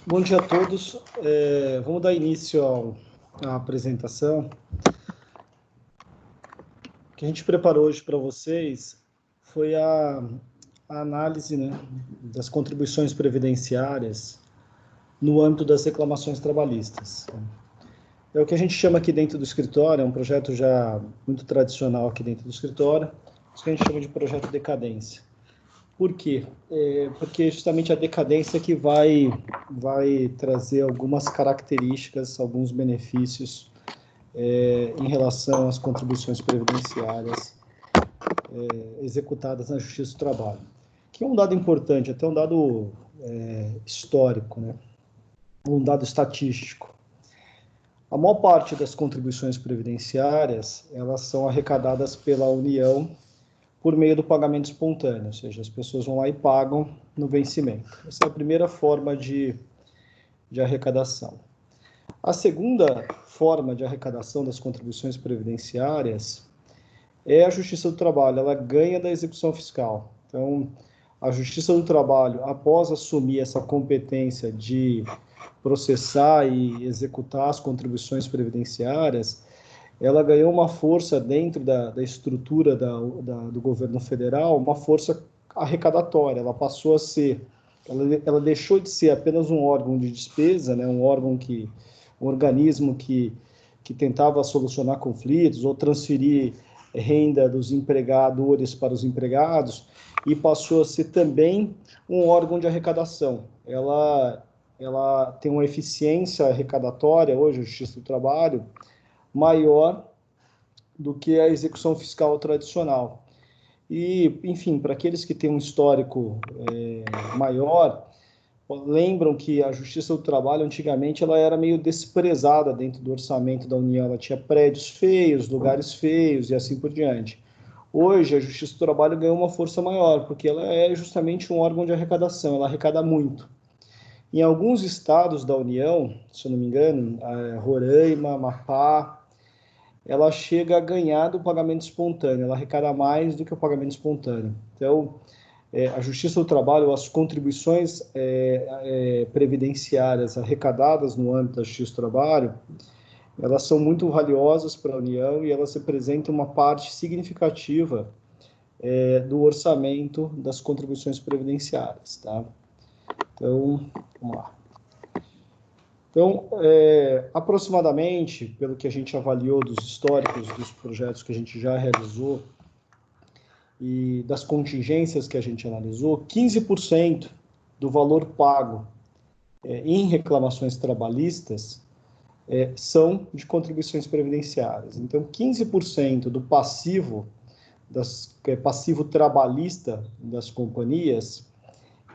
Bom dia a todos. Vamos dar início à apresentação. O que a gente preparou hoje para vocês foi a análise, né, das contribuições previdenciárias no âmbito das reclamações trabalhistas. É o que a gente chama aqui dentro do escritório, é um projeto já muito tradicional aqui dentro do escritório, isso que a gente chama de projeto decadência. Por quê? Porque justamente a decadência que vai trazer algumas características, alguns benefícios em relação às contribuições previdenciárias executadas na Justiça do Trabalho. Que é um dado importante, até um dado histórico, né? Um dado estatístico. A maior parte das contribuições previdenciárias, elas são arrecadadas pela União por meio do pagamento espontâneo, ou seja, as pessoas vão lá e pagam no vencimento. Essa é a primeira forma de arrecadação. A segunda forma de arrecadação das contribuições previdenciárias é a Justiça do Trabalho, ela ganha da execução fiscal. Então, a Justiça do Trabalho, após assumir essa competência de processar e executar as contribuições previdenciárias, ela ganhou uma força dentro da estrutura do governo federal, uma força arrecadatória. Ela passou a ser, ela deixou de ser apenas um órgão de despesa, né, um organismo que tentava solucionar conflitos ou transferir renda dos empregadores para os empregados, e passou a ser também um órgão de arrecadação. Ela tem uma eficiência arrecadatória, hoje, a Justiça do Trabalho, maior do que a execução fiscal tradicional. E, enfim, para aqueles que têm um histórico maior, lembram que a Justiça do Trabalho, antigamente, ela era meio desprezada dentro do orçamento da União. Ela tinha prédios feios, lugares feios e assim por diante. Hoje, a Justiça do Trabalho ganhou uma força maior, porque ela é justamente um órgão de arrecadação, ela arrecada muito. Em alguns estados da União, se eu não me engano, Roraima, Amapá, ela chega a ganhar do pagamento espontâneo, ela arrecada mais do que o pagamento espontâneo. Então, a Justiça do Trabalho, as contribuições previdenciárias arrecadadas no âmbito da Justiça do Trabalho, elas são muito valiosas para a União e elas representam uma parte significativa do orçamento das contribuições previdenciárias, tá? Então, vamos lá. Então, aproximadamente, pelo que a gente avaliou dos históricos dos projetos que a gente já realizou e das contingências que a gente analisou, 15% do valor pago em reclamações trabalhistas são de contribuições previdenciárias. Então, 15% do passivo, passivo trabalhista das companhias,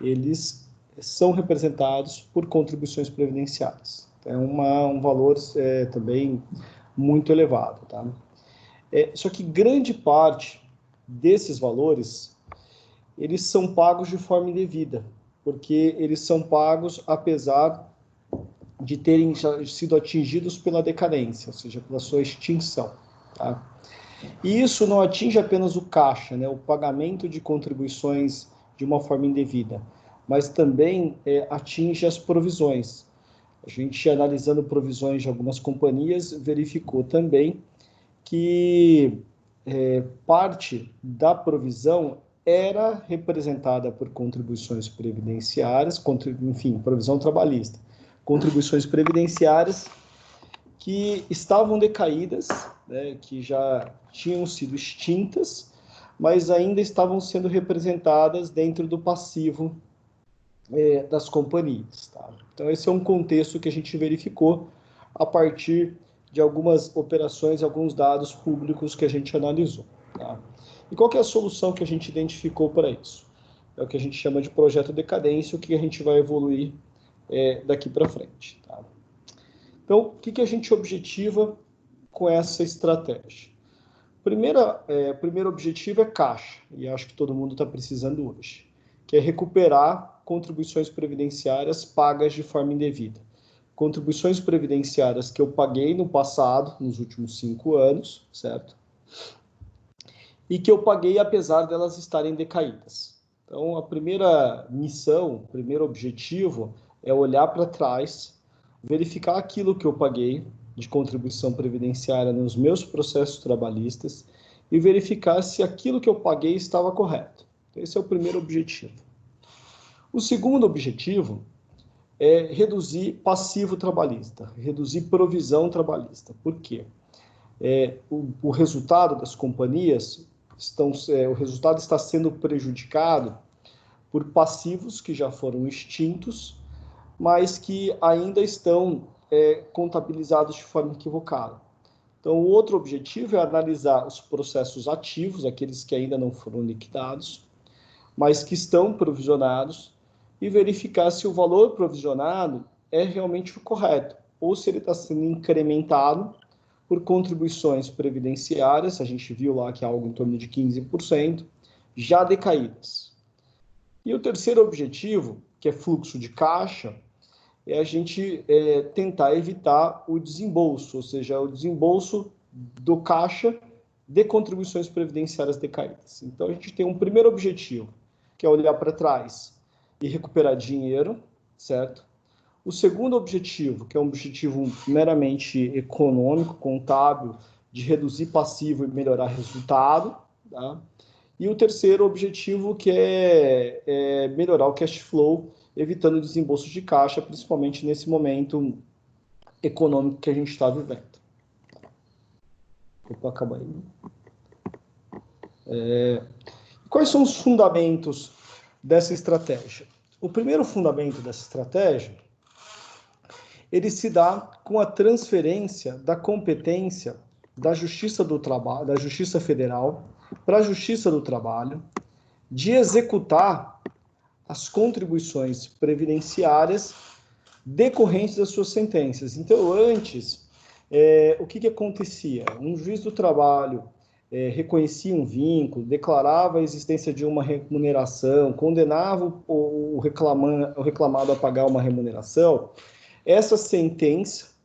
eles são representados por contribuições previdenciárias. É um valor também muito elevado. Tá? Só que grande parte desses valores, eles são pagos de forma indevida, porque eles são pagos apesar de terem sido atingidos pela decadência, ou seja, pela sua extinção. Tá? E isso não atinge apenas o caixa, né, o pagamento de contribuições de uma forma indevida, mas também atinge as provisões. A gente, analisando provisões de algumas companhias, verificou também que parte da provisão era representada por contribuições previdenciárias, enfim, provisão trabalhista, contribuições previdenciárias que estavam decaídas, né, que já tinham sido extintas, mas ainda estavam sendo representadas dentro do passivo das companhias. Tá? Então, esse é um contexto que a gente verificou a partir de algumas operações, alguns dados públicos que a gente analisou. Tá? E qual que é a solução que a gente identificou para isso? É o que a gente chama de projeto decadência, o que a gente vai evoluir daqui para frente. Tá? Então, o que a gente objetiva com essa estratégia? Primeiro objetivo é caixa, e acho que todo mundo está precisando hoje, que é recuperar contribuições previdenciárias pagas de forma indevida. Contribuições previdenciárias que eu paguei no passado, nos últimos 5 anos, certo? E que eu paguei apesar delas estarem decaídas. Então, a primeira missão, o primeiro objetivo é olhar para trás, verificar aquilo que eu paguei de contribuição previdenciária nos meus processos trabalhistas e verificar se aquilo que eu paguei estava correto. Esse é o primeiro objetivo. O segundo objetivo é reduzir passivo trabalhista, reduzir provisão trabalhista. Por quê? O resultado das companhias, o resultado está sendo prejudicado por passivos que já foram extintos, mas que ainda estão contabilizados de forma equivocada. Então, o outro objetivo é analisar os processos ativos, aqueles que ainda não foram liquidados, mas que estão provisionados, e verificar se o valor provisionado é realmente o correto, ou se ele está sendo incrementado por contribuições previdenciárias, a gente viu lá que é algo em torno de 15%, já decaídas. E o terceiro objetivo, que é fluxo de caixa, é a gente tentar evitar o desembolso, ou seja, o desembolso do caixa de contribuições previdenciárias decaídas. Então, a gente tem um primeiro objetivo, que é olhar para trás e recuperar dinheiro, certo? O segundo objetivo, que é um objetivo meramente econômico, contábil, de reduzir passivo e melhorar resultado, tá? E o terceiro objetivo, que é melhorar o cash flow, evitando desembolso de caixa, principalmente nesse momento econômico que a gente está vivendo. Opa, acaba aí. Quais são os fundamentos dessa estratégia? O primeiro fundamento dessa estratégia, ele se dá com a transferência da competência da Justiça do Trabalho, da Justiça Federal para a Justiça do Trabalho, de executar as contribuições previdenciárias decorrentes das suas sentenças. Então, antes, o que acontecia? Um juiz do trabalho reconhecia um vínculo, declarava a existência de uma remuneração, condenava o reclamado a pagar uma remuneração. Essa sentença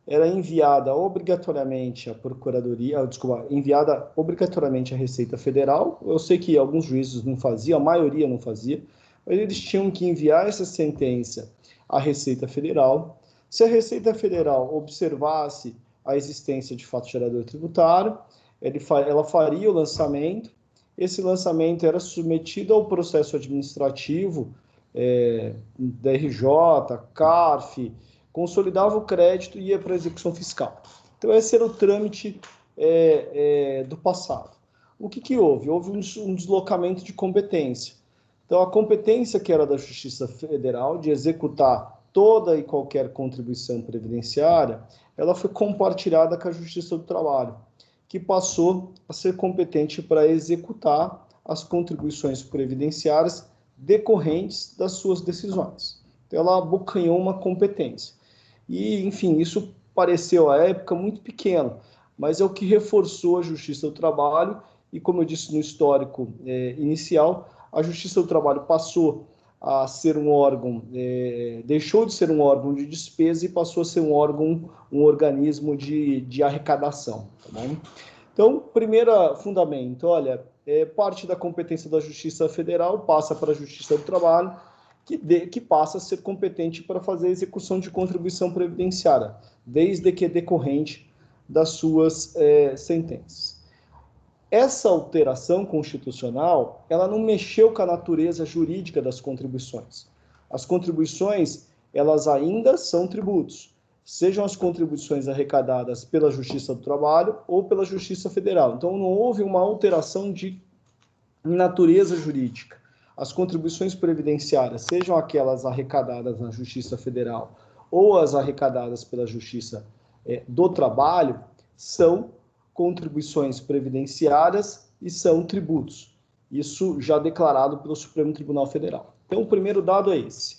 era enviada obrigatoriamente à Procuradoria, enviada obrigatoriamente à Receita Federal. Eu sei que alguns juízes não faziam, a maioria não fazia, mas eles tinham que enviar essa sentença à Receita Federal. Se a Receita Federal observasse a existência de fato gerador tributário, ela faria o lançamento. Esse lançamento era submetido ao processo administrativo da RJ, CARF, consolidava o crédito e ia para a execução fiscal. Então, esse era o trâmite do passado. O que houve? Houve um deslocamento de competência. Então, a competência que era da Justiça Federal de executar toda e qualquer contribuição previdenciária, ela foi compartilhada com a Justiça do Trabalho, que passou a ser competente para executar as contribuições previdenciárias decorrentes das suas decisões. Então, ela abocanhou uma competência. E, enfim, isso pareceu, à época, muito pequeno, mas é o que reforçou a Justiça do Trabalho e, como eu disse no histórico inicial, a Justiça do Trabalho passou a ser um órgão, deixou de ser um órgão de despesa e passou a ser um organismo de arrecadação. Tá bom? Então, primeiro fundamento, olha, parte da competência da Justiça Federal passa para a Justiça do Trabalho, que passa a ser competente para fazer a execução de contribuição previdenciária, desde que decorrente das suas sentenças. Essa alteração constitucional, ela não mexeu com a natureza jurídica das contribuições. As contribuições, elas ainda são tributos, sejam as contribuições arrecadadas pela Justiça do Trabalho ou pela Justiça Federal. Então, não houve uma alteração de natureza jurídica. As contribuições previdenciárias, sejam aquelas arrecadadas na Justiça Federal ou as arrecadadas pela Justiça do Trabalho, são contribuições previdenciárias e são tributos. Isso já declarado pelo Supremo Tribunal Federal. Então, o primeiro dado é esse.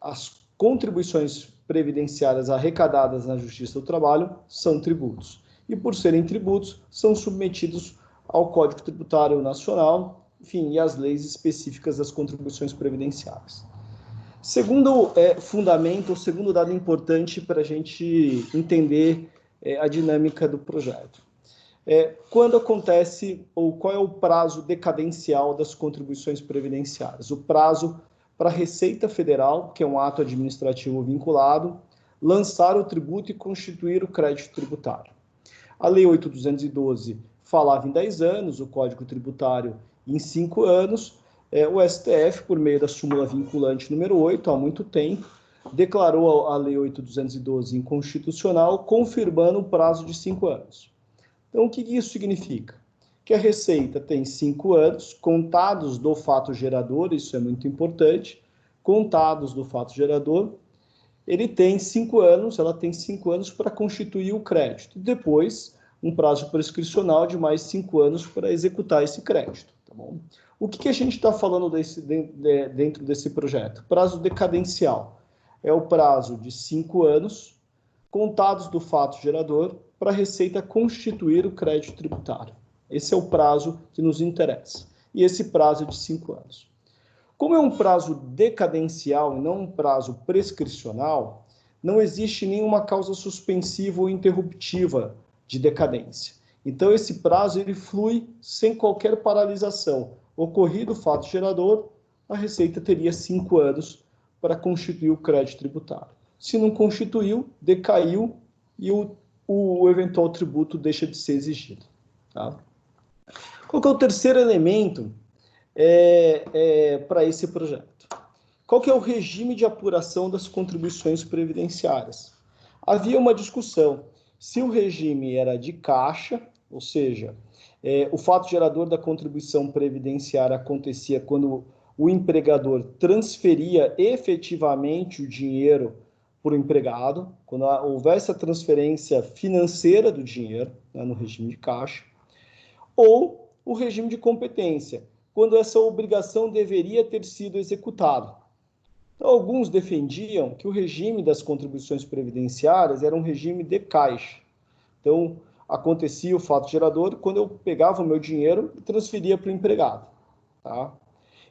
As contribuições previdenciárias arrecadadas na Justiça do Trabalho são tributos. E, por serem tributos, são submetidos ao Código Tributário Nacional, enfim, e às leis específicas das contribuições previdenciárias. Segundo fundamento, o segundo dado importante para a gente entender a dinâmica do projeto. Quando acontece, ou qual é o prazo decadencial das contribuições previdenciárias? O prazo para a Receita Federal, que é um ato administrativo vinculado, lançar o tributo e constituir o crédito tributário. A Lei 8.212 falava em 10 anos, o Código Tributário em 5 anos. O STF, por meio da súmula vinculante número 8, há muito tempo, declarou a Lei 8.212 inconstitucional, confirmando o prazo de 5 anos. Então, o que isso significa? Que a Receita tem 5 anos, contados do fato gerador, isso é muito importante, contados do fato gerador, ela tem 5 anos para constituir o crédito. Depois, um prazo prescricional de mais 5 anos para executar esse crédito. Tá bom? O que a gente está falando dentro desse projeto? Prazo decadencial. É o prazo de 5 anos, contados do fato gerador, para a Receita constituir o crédito tributário. Esse é o prazo que nos interessa. E esse prazo é de 5 anos. Como é um prazo decadencial e não um prazo prescricional, não existe nenhuma causa suspensiva ou interruptiva de decadência. Então, esse prazo ele flui sem qualquer paralisação. Ocorrido o fato gerador, a Receita teria 5 anos para constituir o crédito tributário. Se não constituiu, decaiu e o eventual tributo deixa de ser exigido. Tá? Qual que é o terceiro elemento para esse projeto? Qual que é o regime de apuração das contribuições previdenciárias? Havia uma discussão se o regime era de caixa, ou seja, o fato gerador da contribuição previdenciária acontecia quando o empregador transferia efetivamente o dinheiro para o empregado, quando houvesse a transferência financeira do dinheiro, né, no regime de caixa, ou o regime de competência, quando essa obrigação deveria ter sido executada. Então, alguns defendiam que o regime das contribuições previdenciárias era um regime de caixa. Então, acontecia o fato gerador quando eu pegava o meu dinheiro e transferia para o empregado. Tá?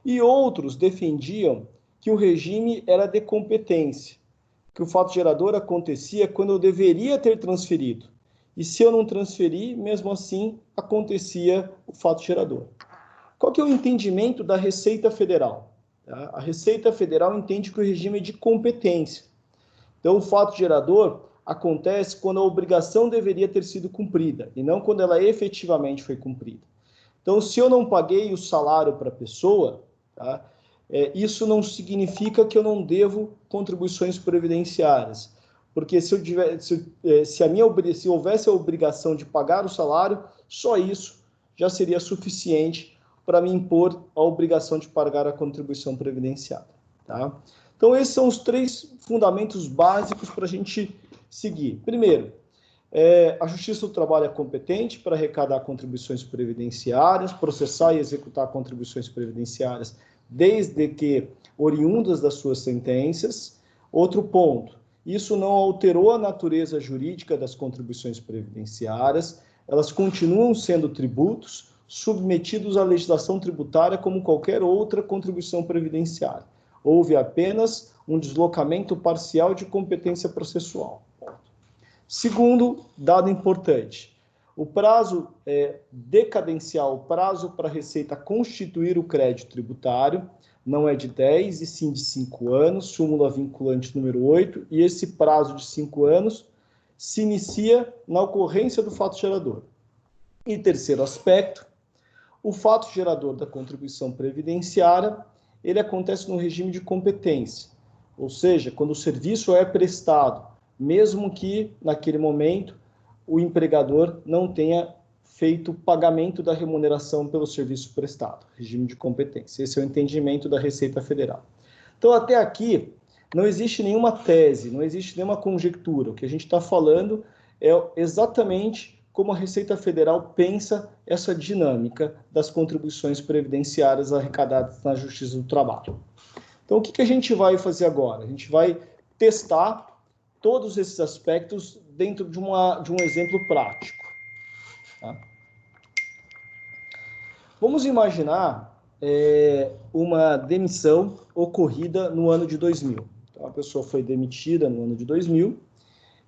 E outros defendiam que o regime era de competência, que o fato gerador acontecia quando eu deveria ter transferido. E se eu não transferir, mesmo assim, acontecia o fato gerador. Qual que é o entendimento da Receita Federal? Tá? A Receita Federal entende que o regime é de competência. Então, o fato gerador acontece quando a obrigação deveria ter sido cumprida, e não quando ela efetivamente foi cumprida. Então, se eu não paguei o salário para a pessoa, tá? Isso não significa que eu não devo contribuições previdenciárias, porque se houvesse a obrigação de pagar o salário, só isso já seria suficiente para me impor a obrigação de pagar a contribuição previdenciária. Tá? Então, esses são os 3 fundamentos básicos para a gente seguir. Primeiro, a Justiça do Trabalho é competente para arrecadar contribuições previdenciárias, processar e executar contribuições previdenciárias, desde que oriundas das suas sentenças. Outro ponto, isso não alterou a natureza jurídica das contribuições previdenciárias, elas continuam sendo tributos submetidos à legislação tributária como qualquer outra contribuição previdenciária. Houve apenas um deslocamento parcial de competência processual. Segundo dado importante, o prazo decadencial, o prazo para a Receita constituir o crédito tributário, não é de 10, e sim de 5 anos, súmula vinculante número 8, e esse prazo de 5 anos se inicia na ocorrência do fato gerador. E terceiro aspecto, o fato gerador da contribuição previdenciária, ele acontece no regime de competência, ou seja, quando o serviço é prestado, mesmo que, naquele momento, o empregador não tenha feito o pagamento da remuneração pelo serviço prestado, regime de competência. Esse é o entendimento da Receita Federal. Então, até aqui, não existe nenhuma tese, não existe nenhuma conjectura. O que a gente está falando é exatamente como a Receita Federal pensa essa dinâmica das contribuições previdenciárias arrecadadas na Justiça do Trabalho. Então, o que a gente vai fazer agora? A gente vai testar todos esses aspectos dentro de um exemplo prático. Tá? Vamos imaginar uma demissão ocorrida no ano de 2000. Então, a pessoa foi demitida no ano de 2000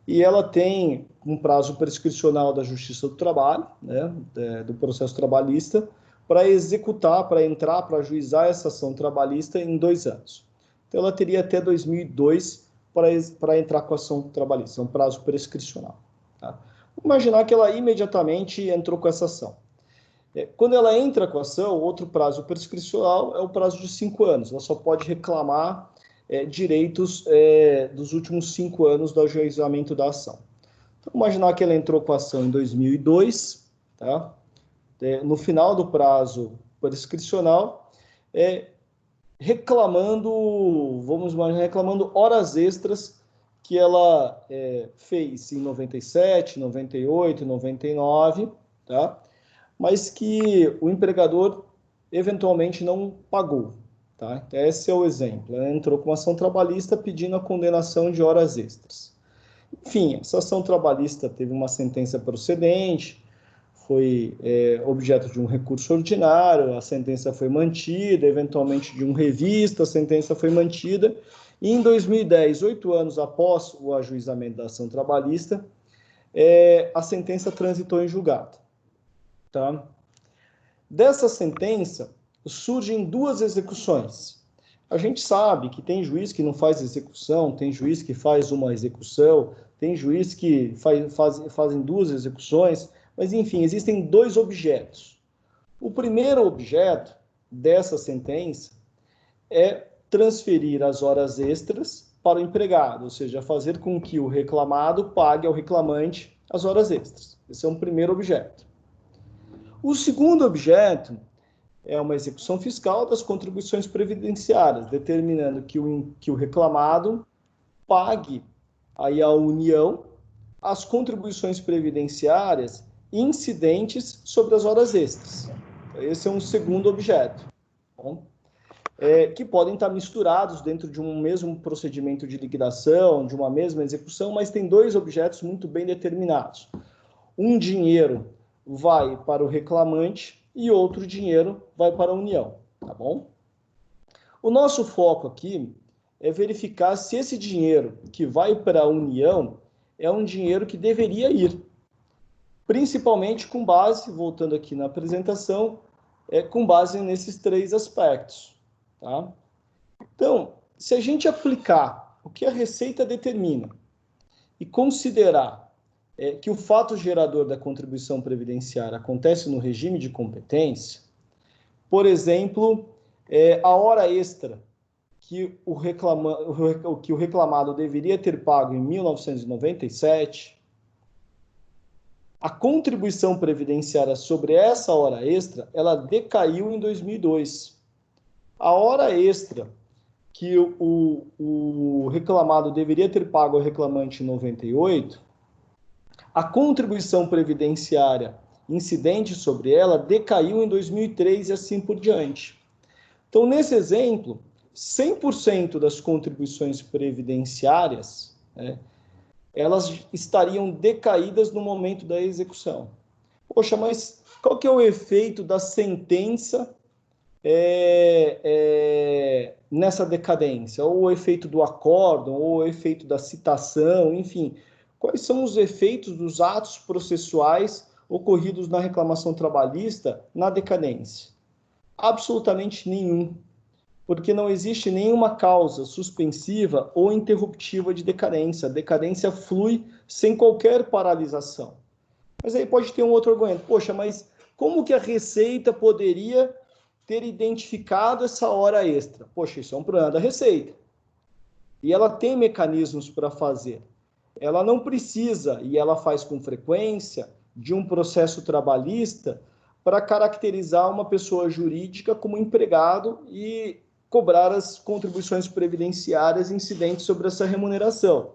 e ela tem um prazo prescricional da Justiça do Trabalho, né, do processo trabalhista, para executar, para entrar, para ajuizar essa ação trabalhista em 2 anos. então ela teria até 2002 para entrar com a ação trabalhista, é um prazo prescricional. Tá? Vamos imaginar que ela imediatamente entrou com essa ação. Quando ela entra com a ação, outro prazo prescricional é o prazo de 5 anos. Ela só pode reclamar direitos dos últimos 5 anos do ajuizamento da ação. Então, vamos imaginar que ela entrou com a ação em 2002, tá? No final do prazo prescricional, reclamando horas extras que ela fez em 97, 98, 99, tá? Mas que o empregador eventualmente não pagou. Tá? Então, esse é o exemplo. Ela entrou com uma ação trabalhista pedindo a condenação de horas extras. Enfim, essa ação trabalhista teve uma sentença procedente, foi objeto de um recurso ordinário, a sentença foi mantida, eventualmente de um revista, a sentença foi mantida, e em 2010, 8 anos após o ajuizamento da ação trabalhista, a sentença transitou em julgado. Tá? Dessa sentença, surgem 2 execuções. A gente sabe que tem juiz que não faz execução, tem juiz que faz uma execução, tem juiz que fazem 2 execuções, mas, enfim, existem 2 objetos. O primeiro objeto dessa sentença é transferir as horas extras para o empregado, ou seja, fazer com que o reclamado pague ao reclamante as horas extras. Esse é um primeiro objeto. O segundo objeto é uma execução fiscal das contribuições previdenciárias, determinando que o reclamado pague aí à União as contribuições previdenciárias incidentes sobre as horas extras. Esse é um segundo objeto, bom? Que podem estar misturados dentro de um mesmo procedimento de liquidação, de uma mesma execução, mas tem 2 objetos muito bem determinados. Um dinheiro vai para o reclamante e outro dinheiro vai para a União, tá bom? O nosso foco aqui é verificar se esse dinheiro que vai para a União é um dinheiro que deveria ir, principalmente com base, voltando aqui na apresentação, com base nesses 3 aspectos, tá? Então, se a gente aplicar o que a Receita determina e considerar que o fato gerador da contribuição previdenciária acontece no regime de competência, por exemplo, a hora extra que o reclamado deveria ter pago em 1997, a contribuição previdenciária sobre essa hora extra, ela decaiu em 2002. A hora extra que o reclamado deveria ter pago ao reclamante em 98, a contribuição previdenciária incidente sobre ela decaiu em 2003 e assim por diante. Então, nesse exemplo, 100% das contribuições previdenciárias, elas estariam decaídas no momento da execução. Poxa, mas qual que é o efeito da sentença nessa decadência? Ou o efeito do acórdão, ou o efeito da citação, enfim. Quais são os efeitos dos atos processuais ocorridos na reclamação trabalhista na decadência? Absolutamente nenhum, porque não existe nenhuma causa suspensiva ou interruptiva de decadência. A decadência flui sem qualquer paralisação. Mas aí pode ter um outro argumento. Poxa, mas como que a Receita poderia ter identificado essa hora extra? Poxa, isso é um problema da Receita. E ela tem mecanismos para fazer. Ela não precisa, e ela faz com frequência, de um processo trabalhista para caracterizar uma pessoa jurídica como empregado e cobrar as contribuições previdenciárias incidentes sobre essa remuneração.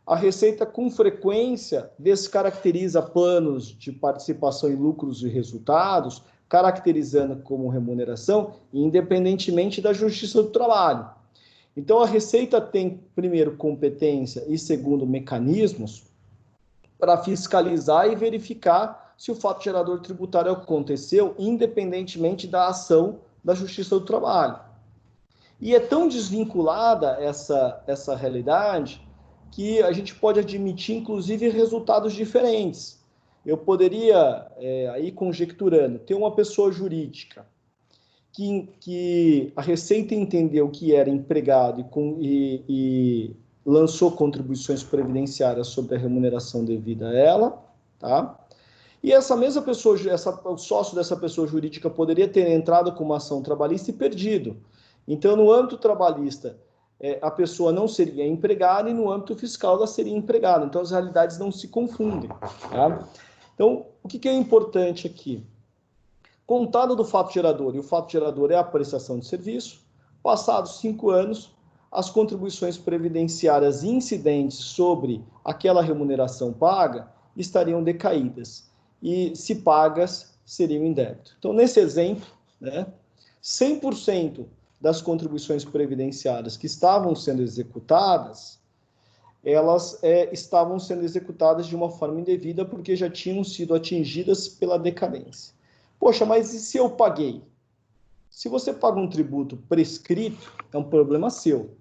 A Receita, com frequência, descaracteriza planos de participação em lucros e resultados, caracterizando como remuneração, independentemente da Justiça do Trabalho. Então, a Receita tem, primeiro, competência e, segundo, mecanismos para fiscalizar e verificar se o fato gerador tributário aconteceu, independentemente da ação da Justiça do Trabalho. E é tão desvinculada essa realidade que a gente pode admitir, inclusive, resultados diferentes. Eu poderia, aí conjecturando, ter uma pessoa jurídica que a Receita entendeu que era empregado e lançou contribuições previdenciárias sobre a remuneração devida a ela, tá? E essa mesma pessoa, o sócio dessa pessoa jurídica poderia ter entrado com uma ação trabalhista e perdido. Então, no âmbito trabalhista, a pessoa não seria empregada e no âmbito fiscal ela seria empregada. Então, as realidades não se confundem, tá? Então, o que é importante aqui? Contado do fato gerador, e o fato gerador é a prestação de serviço, passados 5 anos, as contribuições previdenciárias incidentes sobre aquela remuneração paga estariam decaídas, e se pagas, seriam em débito. Então, nesse exemplo, né, 100% das contribuições previdenciárias que estavam sendo executadas, elas estavam sendo executadas de uma forma indevida porque já tinham sido atingidas pela decadência. Poxa, mas e se eu paguei? Se você paga um tributo prescrito, é um problema seu.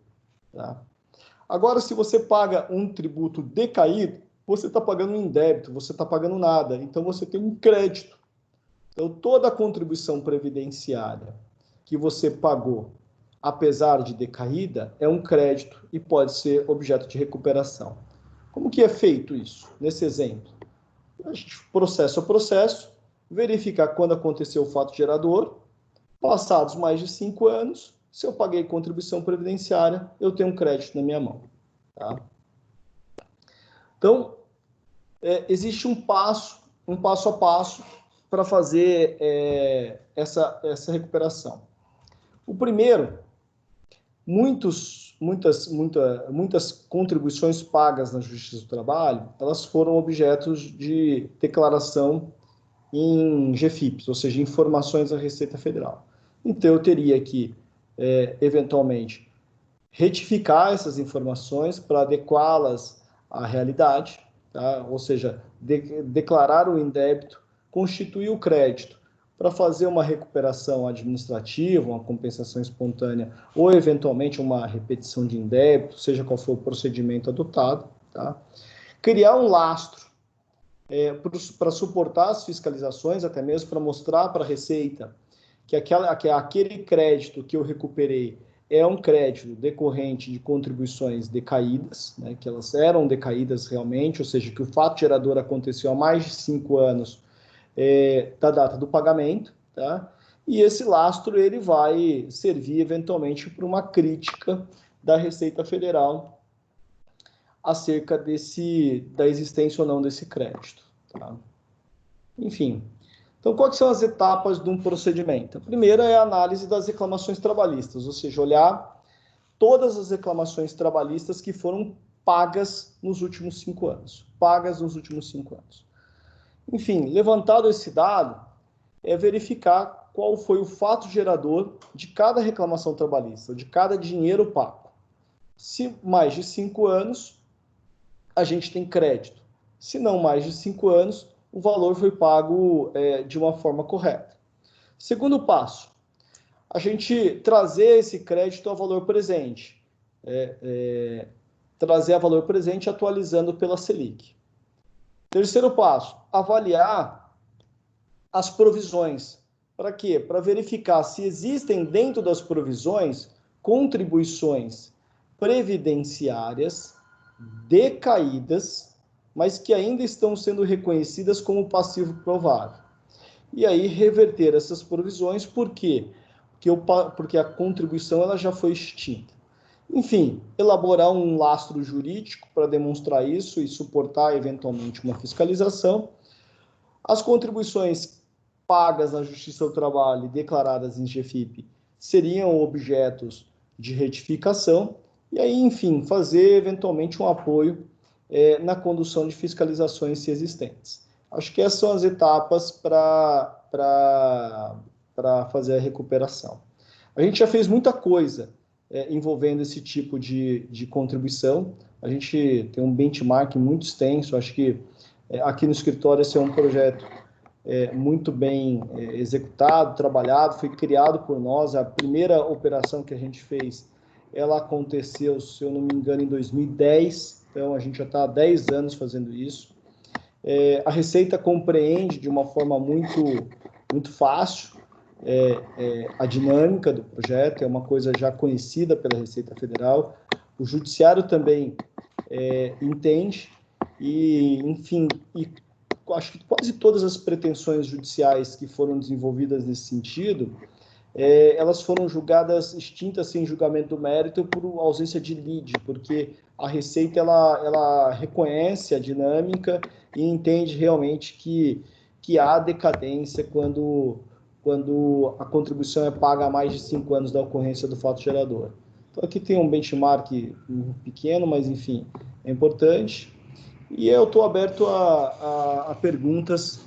Tá? Agora, se você paga um tributo decaído, você está pagando em débito, você está pagando nada. Então, você tem um crédito. Então, toda a contribuição previdenciária que você pagou, apesar de decaída, é um crédito e pode ser objeto de recuperação. Como que é feito isso? Nesse exemplo, a gente processo a processo, verificar quando aconteceu o fato gerador, passados mais de 5 anos, se eu paguei contribuição previdenciária, eu tenho um crédito na minha mão. Tá? Então, existe um passo a passo para fazer essa recuperação. O primeiro, muitas contribuições pagas na Justiça do Trabalho, elas foram objetos de declaração em GFIPs, ou seja, informações da Receita Federal. Então, eu teria que, eventualmente, retificar essas informações para adequá-las à realidade, tá? Ou seja, declarar o indébito, constituir o crédito para fazer uma recuperação administrativa, uma compensação espontânea ou, eventualmente, uma repetição de indébito, seja qual for o procedimento adotado, tá? Criar um lastro para suportar as fiscalizações, até mesmo para mostrar para a Receita que aquele crédito que eu recuperei é um crédito decorrente de contribuições decaídas, né, que elas eram decaídas realmente, ou seja, que o fato gerador aconteceu há mais de 5 anos da data do pagamento, tá? E esse lastro ele vai servir eventualmente para uma crítica da Receita Federal acerca da existência ou não desse crédito. Tá? Enfim, então quais são as etapas de um procedimento? A primeira é a análise das reclamações trabalhistas, ou seja, olhar todas as reclamações trabalhistas que foram pagas nos últimos 5 anos. Enfim, levantado esse dado, é verificar qual foi o fato gerador de cada reclamação trabalhista, de cada dinheiro pago. Se mais de 5 anos, a gente tem crédito. Se não mais de 5 anos, o valor foi pago de uma forma correta. Segundo passo, a gente trazer esse crédito a valor presente. Trazer a valor presente atualizando pela Selic. Terceiro passo, avaliar as provisões. Para quê? Para verificar se existem dentro das provisões contribuições previdenciárias decaídas, mas que ainda estão sendo reconhecidas como passivo provável. E aí reverter essas provisões, por quê? Porque a contribuição ela já foi extinta. Enfim, elaborar um lastro jurídico para demonstrar isso e suportar eventualmente uma fiscalização. As contribuições pagas na Justiça do Trabalho e declaradas em GFIP seriam objetos de retificação e aí, enfim, fazer eventualmente um apoio na condução de fiscalizações se existentes. Acho que essas são as etapas para fazer a recuperação. A gente já fez muita coisa envolvendo esse tipo de contribuição. A gente tem um benchmark muito extenso. Acho que aqui no escritório esse é um projeto muito bem executado, trabalhado, foi criado por nós. A primeira operação que a gente fez, ela aconteceu, se eu não me engano, em 2010. Então, a gente já está há 10 anos fazendo isso. A Receita compreende de uma forma muito fácil a dinâmica do projeto, é uma coisa já conhecida pela Receita Federal. O Judiciário também entende e, enfim, acho que quase todas as pretensões judiciais que foram desenvolvidas nesse sentido, elas foram julgadas extintas sem julgamento do mérito por ausência de lide, porque a Receita ela reconhece a dinâmica e entende realmente que há decadência quando a contribuição é paga há mais de 5 anos da ocorrência do fato gerador. Então, aqui tem um benchmark pequeno, mas, enfim, é importante. E eu estou aberto a perguntas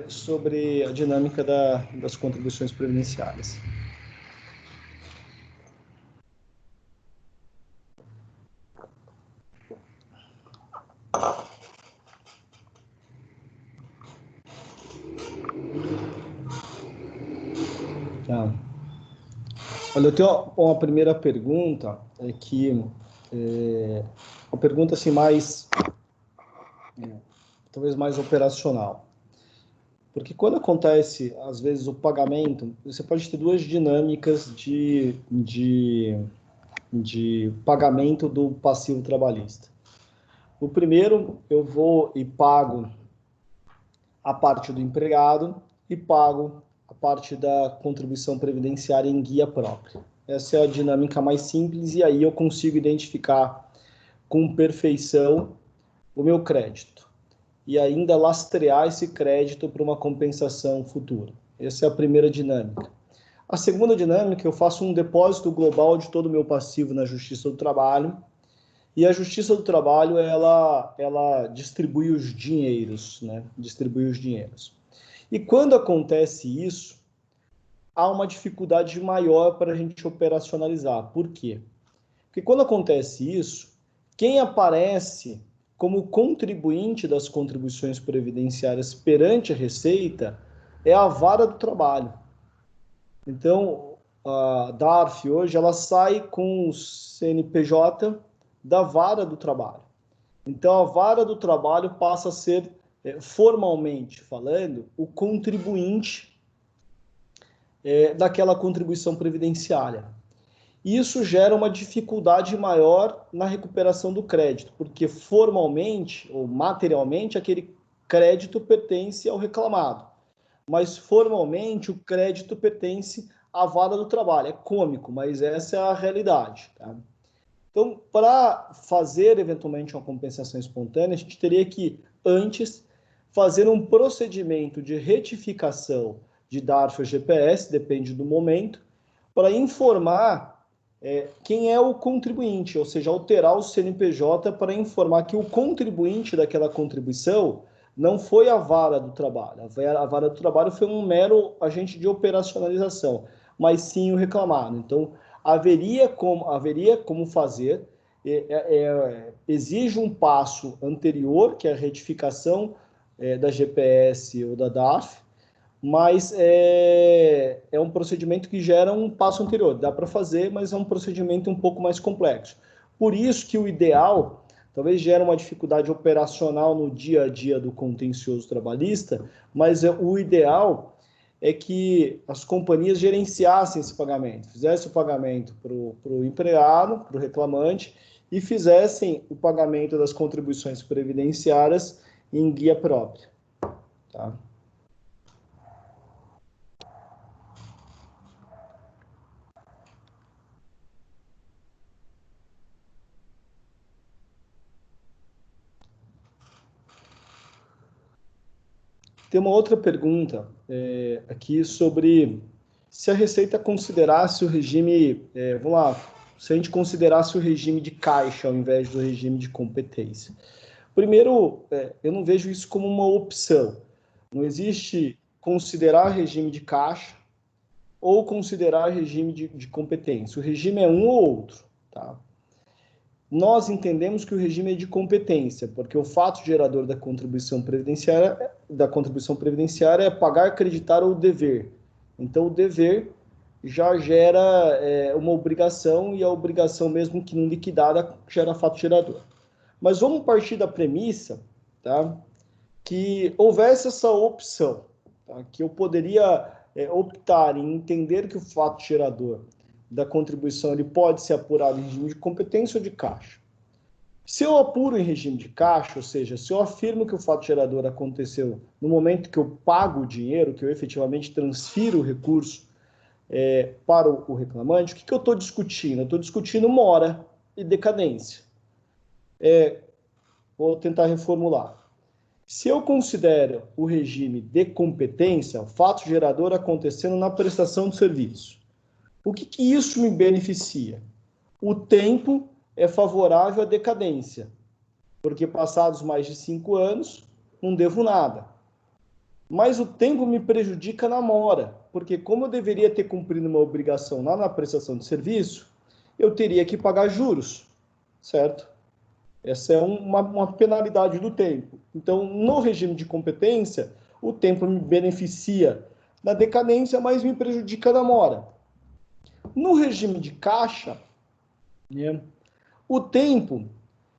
sobre a dinâmica das contribuições previdenciárias. Tá. Olha, eu tenho uma primeira pergunta, uma pergunta assim talvez mais operacional. Porque quando acontece, às vezes, o pagamento, você pode ter duas dinâmicas de pagamento do passivo trabalhista. O primeiro, eu vou e pago a parte do empregado e pago a parte da contribuição previdenciária em guia própria. Essa é a dinâmica mais simples e aí eu consigo identificar com perfeição o meu crédito e ainda lastrear esse crédito para uma compensação futura. Essa é a primeira dinâmica. A segunda dinâmica, eu faço um depósito global de todo o meu passivo na Justiça do Trabalho e a Justiça do Trabalho, ela distribui os dinheiros, né? Distribui os dinheiros. E quando acontece isso, há uma dificuldade maior para a gente operacionalizar. Por quê? Porque quando acontece isso, quem aparece como contribuinte das contribuições previdenciárias perante a Receita é a vara do trabalho. Então, a DARF hoje, ela sai com o CNPJ da vara do trabalho. Então, a vara do trabalho passa a ser, formalmente falando, o contribuinte daquela contribuição previdenciária. Isso gera uma dificuldade maior na recuperação do crédito, porque formalmente ou materialmente aquele crédito pertence ao reclamado, mas formalmente o crédito pertence à vara do trabalho. É cômico, mas essa é a realidade. Tá? Então, para fazer eventualmente uma compensação espontânea, a gente teria que, antes, fazer um procedimento de retificação de DARF ou GPS, depende do momento, para informar quem é o contribuinte, ou seja, alterar o CNPJ para informar que o contribuinte daquela contribuição não foi a vara do trabalho. A vara do trabalho foi um mero agente de operacionalização, mas sim o reclamado. Então, haveria como fazer, exige um passo anterior, que é a retificação da GPS ou da DARF, mas é um procedimento que gera um passo anterior. Dá para fazer, mas é um procedimento um pouco mais complexo. Por isso que o ideal, talvez gere uma dificuldade operacional no dia a dia do contencioso trabalhista, mas o ideal é que as companhias gerenciassem esse pagamento, fizessem o pagamento para o empregado, para o reclamante, e fizessem o pagamento das contribuições previdenciárias em guia própria. Tá? Tem uma outra pergunta aqui sobre se a Receita considerasse o regime, vamos lá, se a gente considerasse o regime de caixa ao invés do regime de competência. Primeiro, eu não vejo isso como uma opção. Não existe considerar regime de caixa ou considerar regime de competência. O regime é um ou outro, tá? Nós entendemos que o regime é de competência, porque o fato gerador da contribuição previdenciária é pagar, acreditar ou dever. Então, o dever já gera uma obrigação, e a obrigação, mesmo que não liquidada, gera fato gerador. Mas vamos partir da premissa, tá, que houvesse essa opção, tá, que eu poderia optar em entender que o fato gerador da contribuição ele pode ser apurado em regime de competência ou de caixa. Se eu apuro em regime de caixa, ou seja, se eu afirmo que o fato gerador aconteceu no momento que eu pago o dinheiro, que eu efetivamente transfiro o recurso para o reclamante, o que eu estou discutindo? Eu estou discutindo mora e decadência. Vou tentar reformular. Se eu considero o regime de competência, o fato gerador acontecendo na prestação de serviço, o que isso me beneficia? O tempo é favorável à decadência, porque passados mais de 5 anos, não devo nada. Mas o tempo me prejudica na mora, porque como eu deveria ter cumprido uma obrigação lá na prestação de serviço, eu teria que pagar juros, certo? Essa é uma penalidade do tempo. Então, no regime de competência, o tempo me beneficia na decadência, mas me prejudica na mora. No regime de caixa, né, o tempo,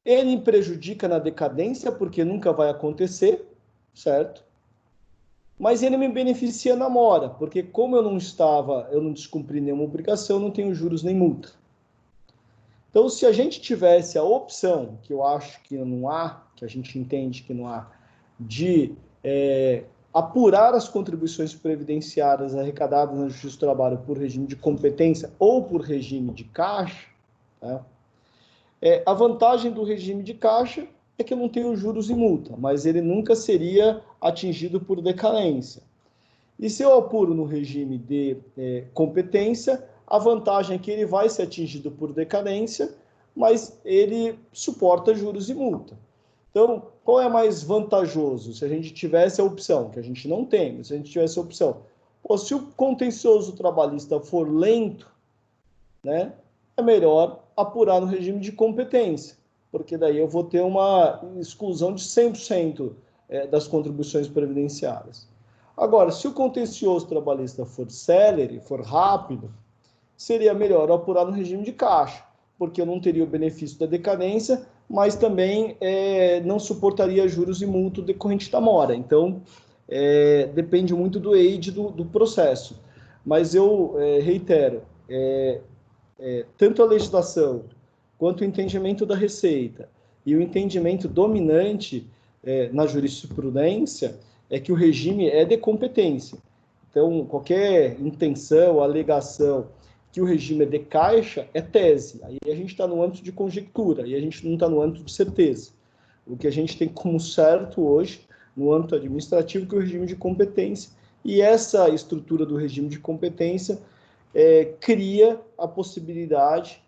ele me prejudica na decadência, porque nunca vai acontecer, certo? Mas ele me beneficia na mora, porque como eu não descumpri nenhuma obrigação, eu não tenho juros nem multa. Então, se a gente tivesse a opção, que eu acho que não há, que a gente entende que não há, de apurar as contribuições previdenciárias arrecadadas na Justiça do Trabalho por regime de competência ou por regime de caixa, tá? A vantagem do regime de caixa é que eu não tenho juros e multa, mas ele nunca seria atingido por decadência. E se eu apuro no regime de competência, a vantagem é que ele vai ser atingido por decadência, mas ele suporta juros e multa. Então, qual é mais vantajoso? Se a gente tivesse a opção, que a gente não tem, mas se a gente tivesse a opção, se o contencioso trabalhista for lento, né, é melhor apurar no regime de competência, porque daí eu vou ter uma exclusão de 100% das contribuições previdenciárias. Agora, se o contencioso trabalhista for célere, for rápido, seria melhor apurar no regime de caixa, porque eu não teria o benefício da decadência, mas também não suportaria juros e multa decorrente da mora. Então, depende muito do age do processo. Mas eu reitero, tanto a legislação quanto o entendimento da Receita e o entendimento dominante na jurisprudência é que o regime é de competência. Então, qualquer intenção, alegação que o regime é de caixa é tese. Aí a gente está no âmbito de conjectura, aí a gente não está no âmbito de certeza. O que a gente tem como certo hoje, no âmbito administrativo, que é o regime de competência, e essa estrutura do regime de competência cria a possibilidade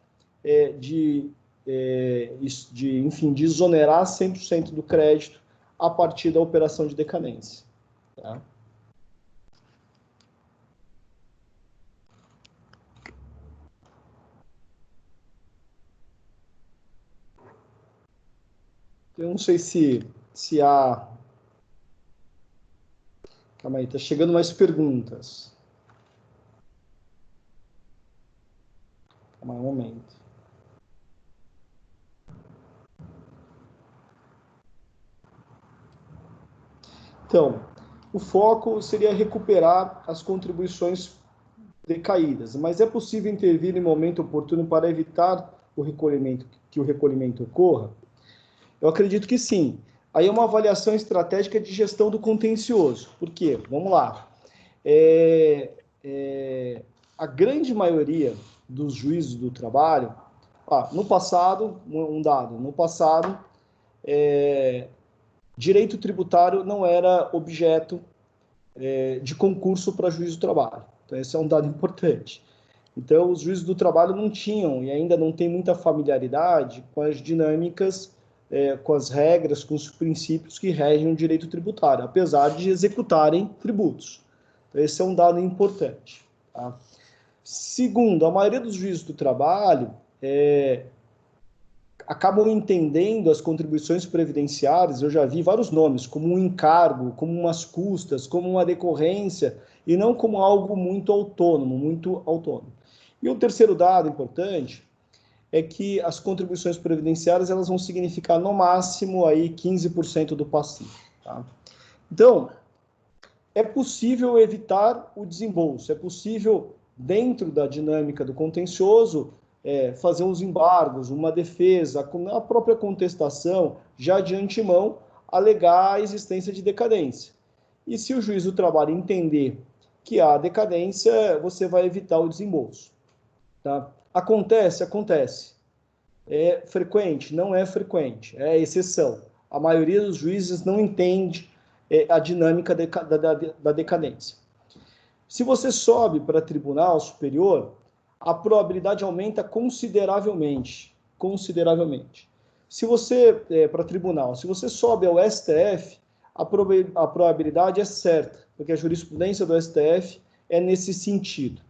enfim, de exonerar 100% do crédito a partir da operação de decadência. Tá? Eu não sei se há... Calma aí, está chegando mais perguntas. Calma aí um momento. Então, o foco seria recuperar as contribuições decaídas, mas é possível intervir em momento oportuno para evitar que o recolhimento ocorra? Eu acredito que sim. Aí é uma avaliação estratégica de gestão do contencioso. Por quê? Vamos lá. A grande maioria dos juízes do trabalho, no passado, um dado, no passado, direito tributário não era objeto de concurso para juiz do trabalho. Então, esse é um dado importante. Então, os juízes do trabalho não tinham e ainda não têm muita familiaridade com as dinâmicas, com as regras, com os princípios que regem o direito tributário, apesar de executarem tributos. Então, esse é um dado importante. Tá? Segundo, a maioria dos juízes do trabalho acabam entendendo as contribuições previdenciárias, eu já vi vários nomes, como um encargo, como umas custas, como uma decorrência, e não como algo muito autônomo. E o terceiro dado importante é que as contribuições previdenciárias elas vão significar no máximo aí 15% do passivo. Tá? Então, é possível evitar o desembolso, é possível, dentro da dinâmica do contencioso, fazer uns embargos, uma defesa, a própria contestação, já de antemão, alegar a existência de decadência. E se o juiz do trabalho entender que há decadência, você vai evitar o desembolso. Tá? Acontece? Acontece. É frequente? Não é frequente, é exceção. A maioria dos juízes não entende a dinâmica da decadência. Se você sobe para tribunal superior, a probabilidade aumenta consideravelmente. Consideravelmente. Se você, para tribunal, se você sobe ao STF, a probabilidade é certa, porque a jurisprudência do STF é nesse sentido.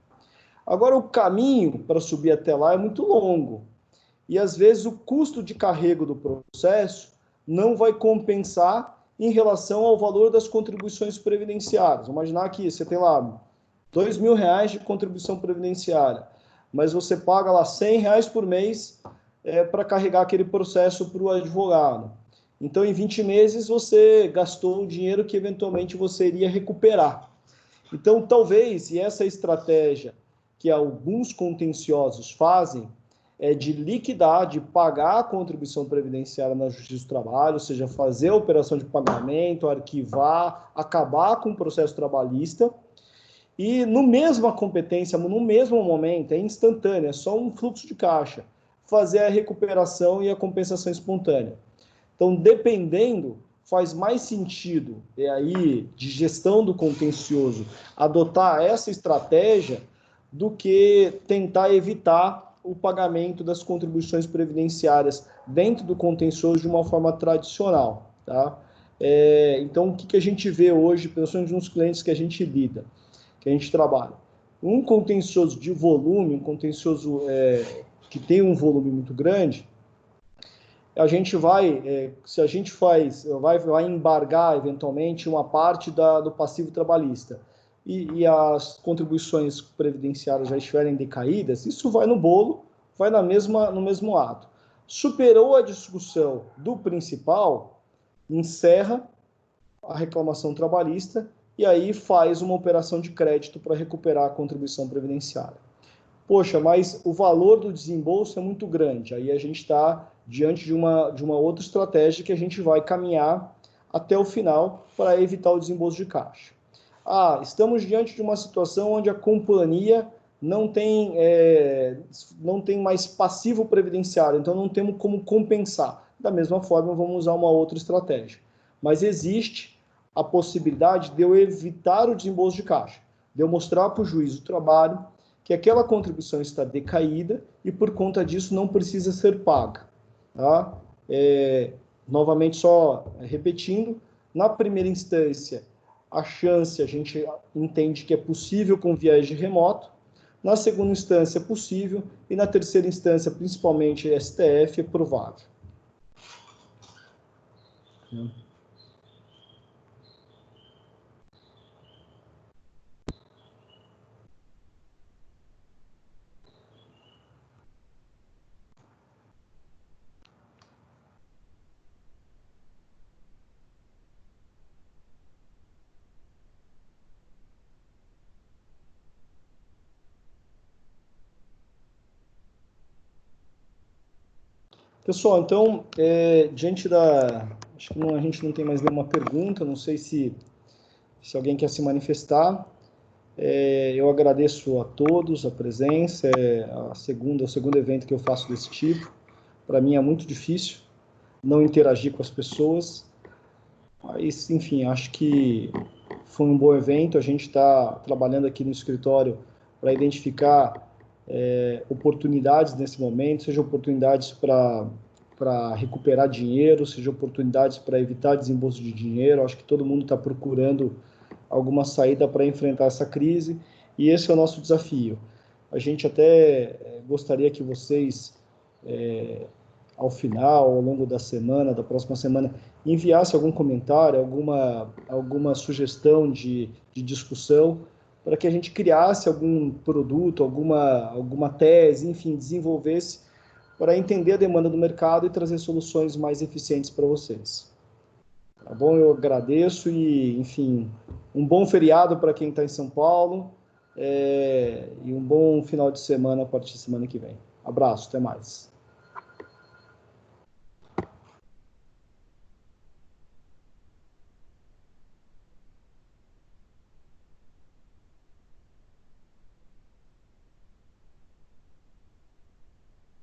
Agora, o caminho para subir até lá é muito longo. E, às vezes, o custo de carrego do processo não vai compensar em relação ao valor das contribuições previdenciárias. Vamos imaginar que você tem lá R$2.000 de contribuição previdenciária, mas você paga lá R$100 por mês para carregar aquele processo para o advogado. Então, em 20 meses, você gastou o dinheiro que, eventualmente, você iria recuperar. Então, talvez, e essa estratégia que alguns contenciosos fazem, é de liquidar, de pagar a contribuição previdenciária na Justiça do Trabalho, ou seja, fazer a operação de pagamento, arquivar, acabar com o processo trabalhista, e no mesma competência, no mesmo momento, é instantâneo, é só um fluxo de caixa, fazer a recuperação e a compensação espontânea. Então, dependendo, faz mais sentido, aí, de gestão do contencioso, adotar essa estratégia do que tentar evitar o pagamento das contribuições previdenciárias dentro do contencioso de uma forma tradicional. Tá? Então, o que a gente vê hoje, principalmente nos clientes que a gente lida, que a gente trabalha? Um contencioso de volume, um contencioso que tem um volume muito grande, a gente vai, se a gente vai embargar eventualmente uma parte do passivo trabalhista e as contribuições previdenciárias já estiverem decaídas, isso vai no bolo, vai no mesmo ato. Superou a discussão do principal, encerra a reclamação trabalhista e aí faz uma operação de crédito para recuperar a contribuição previdenciária. Poxa, mas o valor do desembolso é muito grande. Aí a gente está diante de uma outra estratégia que a gente vai caminhar até o final para evitar o desembolso de caixa. Estamos diante de uma situação onde a companhia não tem mais passivo previdenciário, então não temos como compensar. Da mesma forma, vamos usar uma outra estratégia. Mas existe a possibilidade de eu evitar o desembolso de caixa, de eu mostrar para o juiz do trabalho que aquela contribuição está decaída e, por conta disso, não precisa ser paga. Tá? Novamente, só repetindo, na primeira instância, a chance a gente entende que é possível com viés de remoto, na segunda instância é possível e na terceira instância, principalmente STF, é provável. Pessoal, então, diante da... Acho que a gente não tem mais nenhuma pergunta, não sei se alguém quer se manifestar. Eu agradeço a todos a presença, o segundo evento que eu faço desse tipo. Para mim é muito difícil não interagir com as pessoas, mas, enfim, acho que foi um bom evento. A gente está trabalhando aqui no escritório para identificar oportunidades nesse momento, seja oportunidades para recuperar dinheiro, seja oportunidades para evitar desembolso de dinheiro. Acho que todo mundo está procurando alguma saída para enfrentar essa crise, e esse é o nosso desafio. A gente até gostaria que vocês, ao final, ao longo da semana, da próxima semana, enviassem algum comentário, alguma sugestão de discussão, para que a gente criasse algum produto, alguma tese, enfim, desenvolvesse para entender a demanda do mercado e trazer soluções mais eficientes para vocês. Tá bom? Eu agradeço e, enfim, um bom feriado para quem está em São Paulo e um bom final de semana a partir da semana que vem. Abraço, até mais.